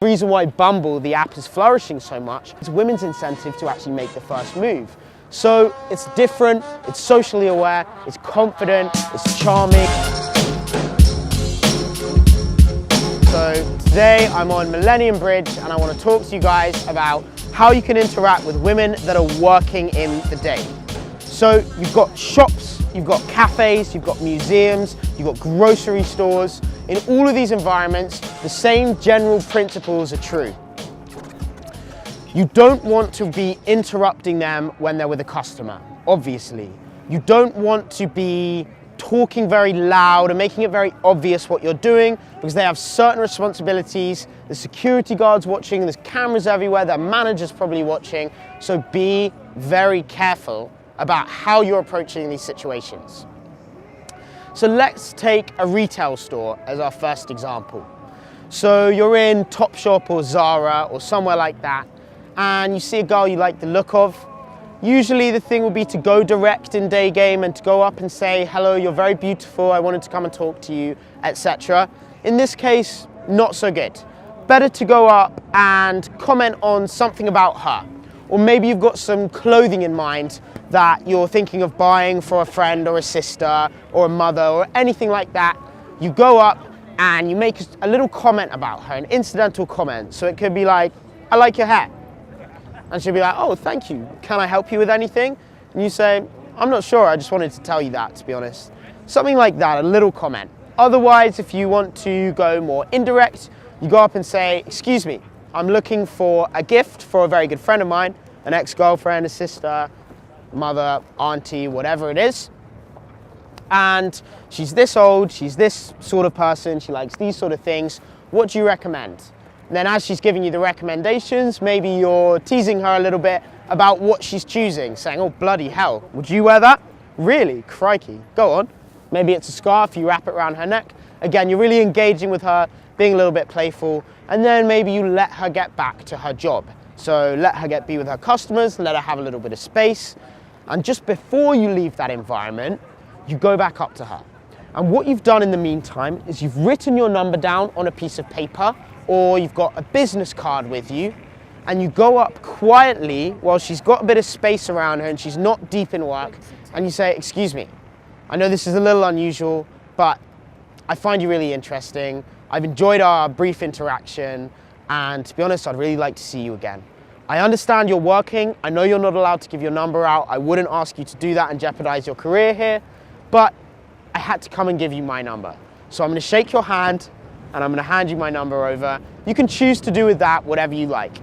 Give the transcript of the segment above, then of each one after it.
The reason why Bumble, the app, is flourishing so much is women's incentive to actually make the first move. So it's different, it's socially aware, it's confident, it's charming. So today I'm on Millennium Bridge and I want to talk to you guys about how you can interact with women that are working in the day. So you've got shops, you've got cafes, you've got museums, you've got grocery stores. In all of these environments, the same general principles are true. You don't want to be interrupting them when they're with a customer, obviously. You don't want to be talking very loud and making it very obvious what you're doing because they have certain responsibilities. There's security guards watching, there's cameras everywhere, their manager's probably watching. So be very careful about how you're approaching these situations. So let's take a retail store as our first example. So you're in Topshop or Zara or somewhere like that, and you see a girl you like the look of. Usually the thing will be to go direct in day game and to go up and say, hello, you're very beautiful, I wanted to come and talk to you, etc. In this case, not so good. Better to go up and comment on something about her. Or maybe you've got some clothing in mind that you're thinking of buying for a friend or a sister or a mother or anything like that. You go up and you make a little comment about her, an incidental comment. So it could be like, I like your hair. And she'll be like, oh, thank you. Can I help you with anything? And you say, I'm not sure, I just wanted to tell you that, to be honest. Something like that, a little comment. Otherwise, if you want to go more indirect, you go up and say, excuse me, I'm looking for a gift for a very good friend of mine, an ex-girlfriend, a sister, mother, auntie, whatever it is. And she's this old, she's this sort of person, she likes these sort of things. What do you recommend? And then as she's giving you the recommendations, maybe you're teasing her a little bit about what she's choosing, saying, oh, bloody hell, would you wear that? Really? Crikey. Go on. Maybe it's a scarf, you wrap it around her neck. Again, you're really engaging with her, being a little bit playful, and then maybe you let her get back to her job. So let her be with her customers, let her have a little bit of space. And just before you leave that environment, you go back up to her. And what you've done in the meantime is you've written your number down on a piece of paper, or you've got a business card with you, and you go up quietly while she's got a bit of space around her and she's not deep in work, and you say, excuse me, I know this is a little unusual, but I find you really interesting. I've enjoyed our brief interaction, and to be honest, I'd really like to see you again. I understand you're working. I know you're not allowed to give your number out. I wouldn't ask you to do that and jeopardize your career here, but I had to come and give you my number. So I'm gonna shake your hand and I'm gonna hand you my number over. You can choose to do with that whatever you like.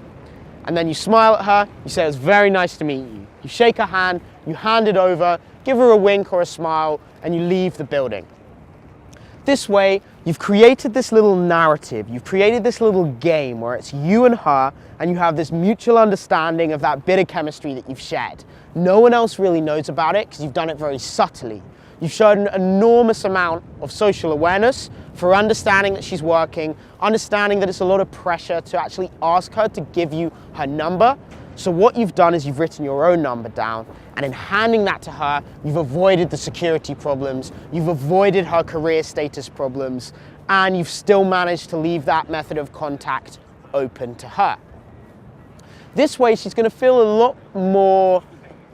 And then you smile at her, you say, it's very nice to meet you. You shake her hand, you hand it over, give her a wink or a smile, and you leave the building. This way, you've created this little narrative, you've created this little game where it's you and her, and you have this mutual understanding of that bit of chemistry that you've shared. No one else really knows about it because you've done it very subtly. You've shown an enormous amount of social awareness for understanding that she's working, understanding that it's a lot of pressure to actually ask her to give you her number. So what you've done is you've written your own number down, and in handing that to her, you've avoided the security problems, you've avoided her career status problems, and you've still managed to leave that method of contact open to her. This way, she's going to feel a lot more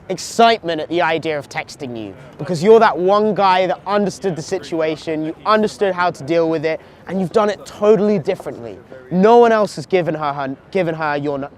excitement at the idea of texting you because you're that one guy that understood the situation, you understood how to deal with it, and you've done it totally differently. No one else has given her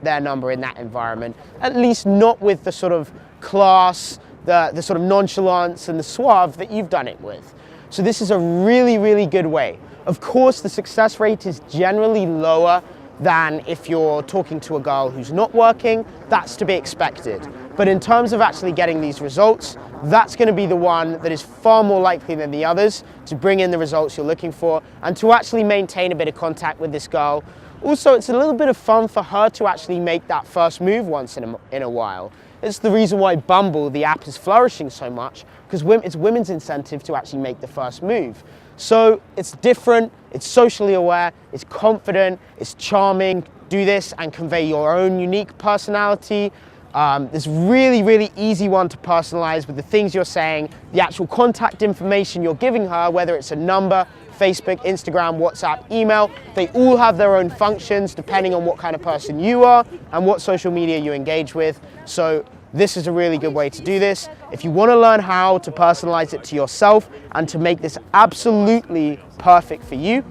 their number in that environment, at least not with the sort of class, the sort of nonchalance and the suave that you've done it with. So this is a really, really good way. Of course, the success rate is generally lower than if you're talking to a girl who's not working. That's to be expected. But in terms of actually getting these results, that's going to be the one that is far more likely than the others to bring in the results you're looking for and to actually maintain a bit of contact with this girl. Also, it's a little bit of fun for her to actually make that first move once in a while. It's the reason why Bumble, the app, is flourishing so much because it's women's incentive to actually make the first move. So it's different, it's socially aware, it's confident, it's charming. Do this and convey your own unique personality. It's really, really easy one to personalize with the things you're saying, the actual contact information you're giving her, whether it's a number, Facebook, Instagram, WhatsApp, email. They all have their own functions depending on what kind of person you are and what social media you engage with. So this is a really good way to do this. If you want to learn how to personalize it to yourself and to make this absolutely perfect for you,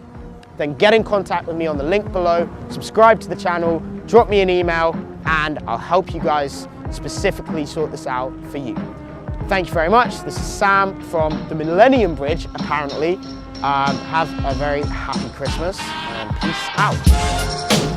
then get in contact with me on the link below, subscribe to the channel, drop me an email, and I'll help you guys specifically sort this out for you. Thank you very much. This is Sam from the Millennium Bridge, apparently. Have a very happy Christmas and peace out.